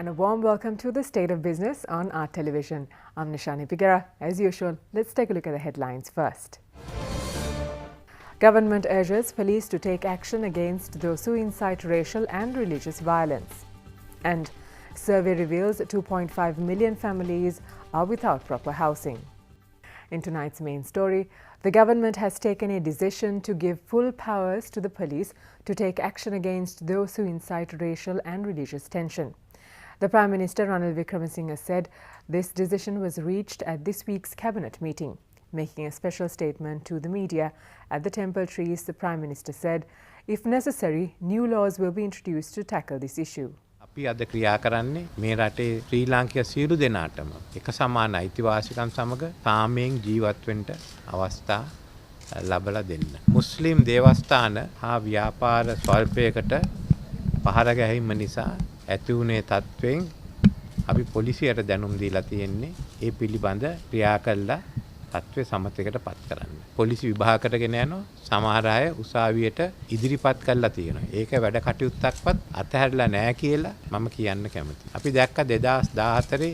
And a warm welcome to the State of Business on our television. I'm Nishani Pigera. As usual, let's take a look at the headlines first. Government urges police to take action against those who incite racial and religious violence. And survey reveals 2.5 million families are without proper housing. In tonight's main story, the government has taken a decision to give full powers to the police to take action against those who incite racial and religious tension. The Prime Minister Ranil Wickremesinghe said this decision was reached at this week's cabinet meeting. Making a special statement to the media at the Temple Trees, the Prime Minister said, if necessary, new laws will be introduced to tackle this issue. අපි අද ක්‍රියා කරන්නේ මේ රටේ ශ්‍රී ලාංකික සියලු දෙනාටම එක සමාන අයිතිවාසිකම් සමග සාමයෙන් ජීවත් වෙන්න අවස්ථා ලැබලා දෙන්න. මුස්ලිම් දේවස්ථාන හා ව්‍යාපාර ස්වල්පයකට පහර ගැහිම නිසා ඇති වුණේ තත්ත්වයෙන් අපි පොලිසියට දැනුම් දීලා තියෙන්නේ ඒ පිළිබඳ ක්‍රියා කළා තත්ත්වය සමතයකට පත් කරන්න. පොලිසි විභාගකට ගෙන යනවා සමහර අය උසාවියට ඉදිරිපත් කළා තියෙනවා. ඒක වැඩ කටයුත්තක්වත් අතහැරලා නැහැ කියලා මම කියන්න කැමතියි. අපි දැක්ක 2014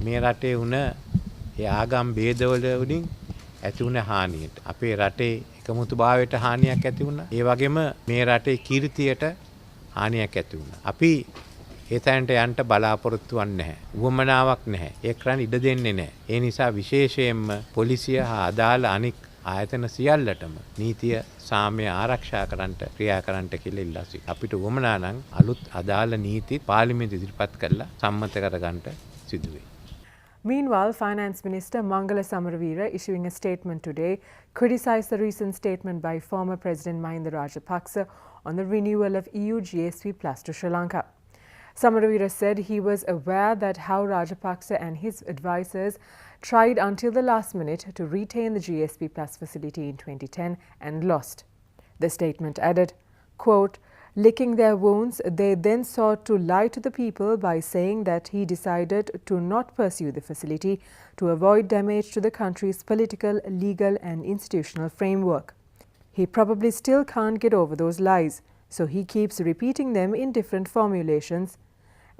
මේ රටේ වුණ ඒ ආගම් ભેදවල වලින් ඇති වුණ හානියට අපේ රටේ එකමුතුභාවයට හානියක් ඇති වුණා. ඒ වගේම මේ රටේ කීර්තියට හානියක් ඇති වුණා. අපි ඒ තැනට යන්න බලාපොරොත්තු වෙන්නේ නැහැ. උවමනාවක් නැහැ. ඒ කරන්න ඉඩ දෙන්නේ නැහැ. ඒ නිසා විශේෂයෙන්ම පොලිසිය හා අදාළ අනික් ආයතන සියල්ලටම නීතිය සාමය ආරක්ෂා කරන්නට ක්‍රියා කරන්නට කියලා ඉල්ලා සිටිනවා. අපිට උවමනා නම් අලුත් අදාළ නීති පාර්ලිමේන්තු ඉදිරිපත් කරලා සම්මත කරගන්නට සිදු වෙයි. Meanwhile, Finance Minister Mangala Samaraweera, issuing a statement today, criticised the recent statement by former President Mahinda Rajapaksa on the renewal of EU GSP Plus to Sri Lanka. Samaraweera said he was aware that how Rajapaksa and his advisers tried until the last minute to retain the GSP Plus facility in 2010 and lost. The statement added, quote, licking their wounds, they then sought to lie to the people by saying that he decided to not pursue the facility to avoid damage to the country's political, legal and institutional framework. He probably still can't get over those lies, so he keeps repeating them in different formulations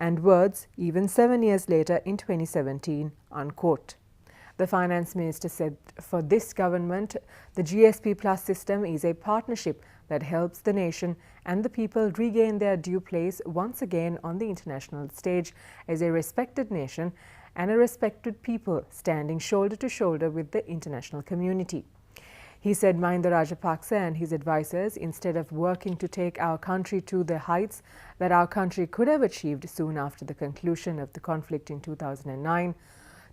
and words even 7 years later in 2017, unquote. The Finance Minister said for this government, the GSP Plus system is a partnership that helps the nation and the people regain their due place once again on the international stage as a respected nation and a respected people standing shoulder to shoulder with the international community. He said Mahinda Rajapaksa and his advisers, instead of working to take our country to the heights that our country could have achieved soon after the conclusion of the conflict in 2009,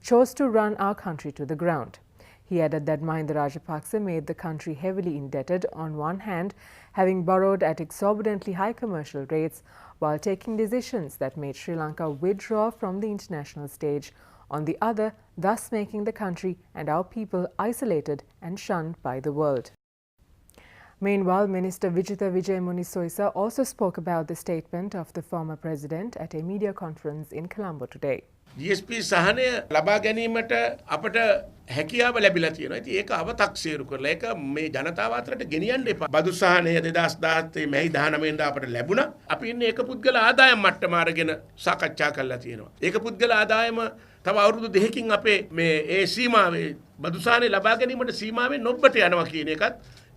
chose to run our country to the ground. He added that Mahinda Rajapaksa made the country heavily indebted on one hand, having borrowed at exorbitantly high commercial rates, while taking decisions that made Sri Lanka withdraw from the international stage on the other, thus making the country and our people isolated and shunned by the world. Meanwhile, Minister Vijitha Wijemunisa also spoke about the statement of the former president at a media conference in Colombo today. GSP සහනය ලබා ගැනීමට අපට හැකියාව ලැබිලා තියෙනවා. ඉතින් ඒක අව탁සීරු කරලා ඒක මේ ජනතාව අතරට ගෙනියන්න එපා. බදු සහනය 2017 මැයි 19 වෙනිදා අපට ලැබුණා. අපි ඉන්නේ ඒක පුද්ගල ආදායම් මට්ටම අරගෙන සාකච්ඡා කරලා තියෙනවා. ඒක පුද්ගල ආදායම තව අවුරුදු දෙකකින් අපේ මේ ඒ සීමාවේ බදු සහනය ලබා ගැනීමට සීමාවෙන් නොබ්බට යනවා කියන එකත්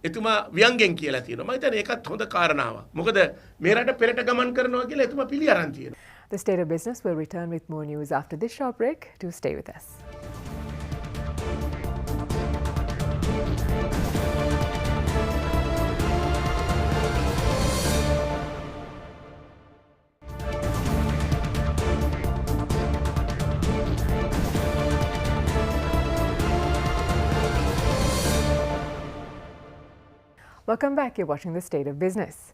එතුමා ව්‍යංගෙන් කියලා තියෙනවා. මම හිතන්නේ ඒකත් හොඳ කාරණාවක්. මොකද මේ රට පෙරට ගමන් කරනවා කියලා එතුමා පිළි අරන් තියෙනවා. The State of Business will return with more news after this short break. Do stay with us. Welcome back. You're watching The State of Business.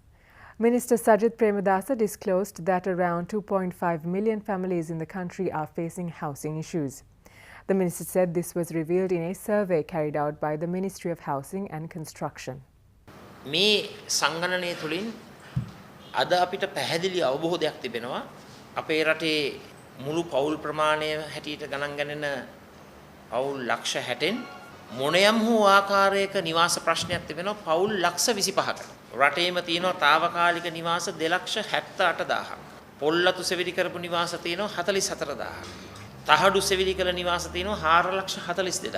Minister Sajith Premadasa disclosed that around 2.5 million families in the country are facing housing issues. The minister said this was revealed in a survey carried out by the Ministry of Housing and Construction. මේ සංගණනය තුලින් අද අපිට පැහැදිලි අවබෝධයක් තිබෙනවා අපේ රටේ මුළු පෞල් ප්‍රමාණය හැටියට ගණන් ගණන පෞල් ලක්ෂ 60න් මොනයම් හෝ ආකාරයක නිවාස ප්‍රශ්නයක් තිබෙනවා පෞල් ලක්ෂ 25කට. රටේම තියෙනවා తాවකාලික නිවාස 2,78,000ක්. පොල්ලතු සෙවිලි කරපු නිවාස තියෙනවා 44000ක්. තහඩු සෙවිලි කළ නිවාස තියෙනවා 4,42,000ක්.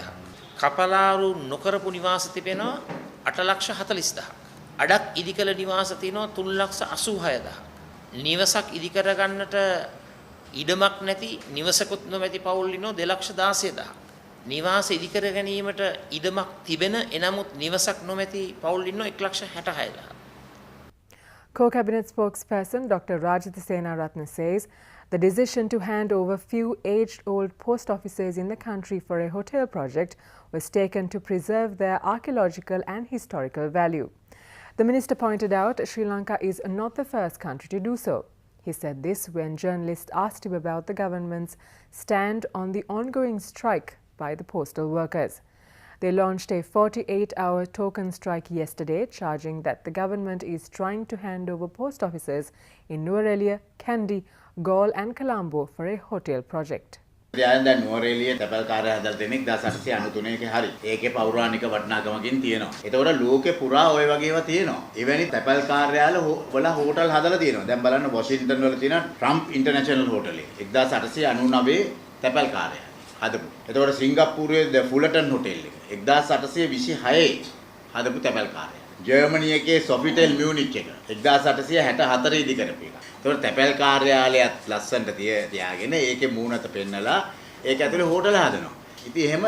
කපලාරු නොකරපු නිවාස තිබෙනවා 8,40,000ක්. අඩක් ඉදි කළ නිවාස තියෙනවා 3,86,000ක්. නිවසක් ඉදි කර ගන්නට ඉඩමක් නැති නිවසකුත් නොමැති පවුල් ඉන්නෝ 2,16,000ක්. නිවාස ඉදි කර ගැනීමට ඉඩමක් තිබෙන එනමුත් නිවසක් නොමැති පවුල් ඉන්නෝ 1,66,000ක්. Co-Cabinet spokesperson Dr. Rajitha Senaratne says the decision to hand over few aged-old post offices in the country for a hotel project was taken to preserve their archaeological and historical value. The minister pointed out Sri Lanka is not the first country to do so. He said this when journalists asked him about the government's stand on the ongoing strike by the postal workers. They launched a 48-hour token strike yesterday, charging that the government is trying to hand over post offices in Nuwara, Kandy, Galle and Colombo for a hotel project. දැන් නුවරඑළිය තැපැල් කාර්ය හදලා දෙන 1893 ක හරි. ඒකේ පෞරාණික වටිනාකමකින් තියෙනවා. ඒතකොට ලෝකේ පුරා ওই වගේවා තියෙනවා. එවැනි තැපැල් කාර්යාල වල හෝටල් හදලා තියෙනවා. දැන් බලන්න වොෂින්ටන් වල තියෙන ට්‍රම්ප් ඉන්ටර්නැෂනල් හෝටලේ 1899 තැපැල් කාර්යාලය හදපු. ඒතකොට සිංගප්පූරුවේ ෆුලටන් හෝටල් එක 1826 හදපු තැපැල් කාර්යාලය. ජර්මනි එකේ සොෆිටෙල් මියුනිච් එක 1864 ඉදි කරපු එක. ඒතකොට තැපැල් කාර්යාලයත් ලස්සනට තියාගෙන ඒකේ මූණත පෙන්නලා ඒක ඇතුලේ හෝටල හදනවා. ඉතින් එහෙම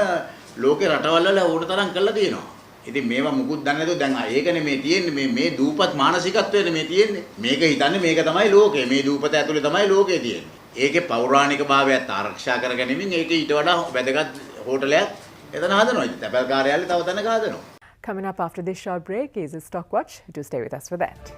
ලෝකේ රටවල් වල ඕන තරම් කරලා තියෙනවා. ඉතින් මේවා මුකුත් දන්නේ නැතුව දැන් ඒකනේ මේ තියෙන්නේ මේ දූපත් මානසිකත්වයනේ මේ තියෙන්නේ. මේක හිතන්නේ මේක තමයි ලෝකය. මේ දූපත ඇතුලේ තමයි ලෝකය තියෙන්නේ. ඒකේ පෞරාණික භාවයත් ආරක්ෂා කරගැනීමෙන් ඒක ඊට වඩා වැදගත් හෝටලයක් එතන හදනවා. ඉතින් තැපැල් කාර්යාලය තව තැනක හදනවා. Coming up after this short break is a Stock Watch. Do stay with us for that.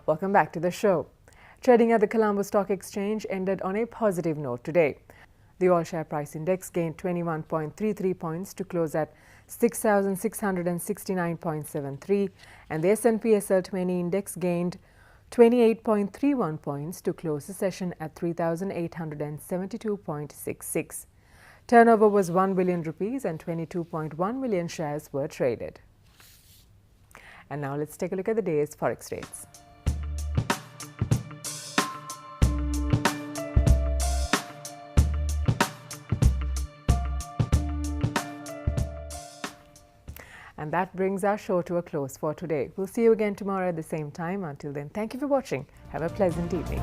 Welcome back to the show. Trading at the Colombo Stock Exchange ended on a positive note today. The all share price index gained 21.33 points to close at 6,669.73 and the S&P SL20 index gained 28.31 points to close the session at 3,872.66. Turnover was 1 billion rupees and 22.1 million shares were traded. And now let's take a look at the day's forex rates. And that brings our show to a close for today. We'll see you again tomorrow at the same time. Until then, thank you for watching. Have a pleasant evening.